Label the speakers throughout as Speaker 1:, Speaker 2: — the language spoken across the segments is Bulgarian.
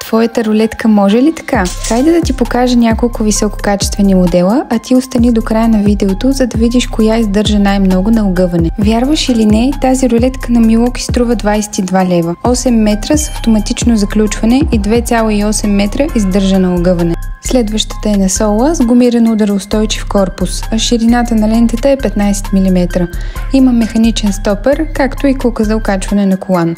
Speaker 1: твоята рулетка може ли така? Хайде да ти покажа няколко висококачествени модела, а ти остани до края на видеото, за да видиш коя издържа най-много на огъване. Вярваш или не, тази рулетка на Milwaukee струва 22 лева. 8 метра с автоматично заключване и 2,8 метра издържа на огъване. Следващата е на Sola с гумиран удароустойчив корпус, а ширината на лентата е 15 мм. Има механичен стопър, както и кука за окачване на колан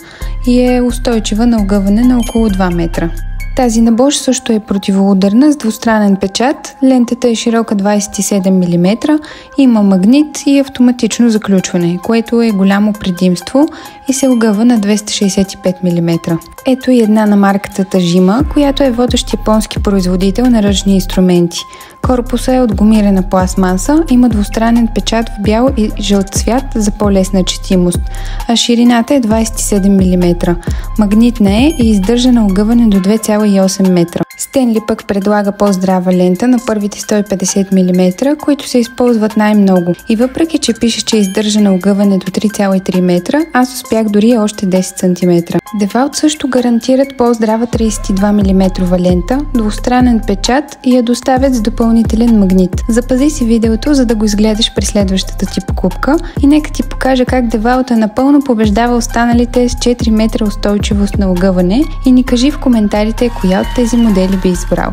Speaker 1: и е устойчива на огъване на около 2 метра. Тази на Bosch също е противоударна с двустранен печат, лентата е широка 27 мм, има магнит и автоматично заключване, което е голямо предимство и се огъва на 265 мм. Ето и една на марката Tajima, която е водещ японски производител на ръчни инструменти. Корпуса е от гумирана пластмаса, има двустранен печат в бял и жълт цвят за по-лесна четимост, а ширината е 27 мм. Магнитна е и издържа на огъване до 2,8 метра. Стенли пък предлага по-здрава лента на първите 150 мм, които се използват най-много. И въпреки, че пише, че издържа на огъване до 3,3 метра, аз успях дори още 10 см. DeWalt също гарантират по-здрава 32 мм лента, двустранен печат и я доставят с допълнителен магнит. Запази си видеото, за да го изгледаш при следващата ти покупка и нека ти покажа как DeWalt напълно побеждава останалите с 4 метра устойчивост на огъване и ни кажи в коментарите коя от тези модели би избрал.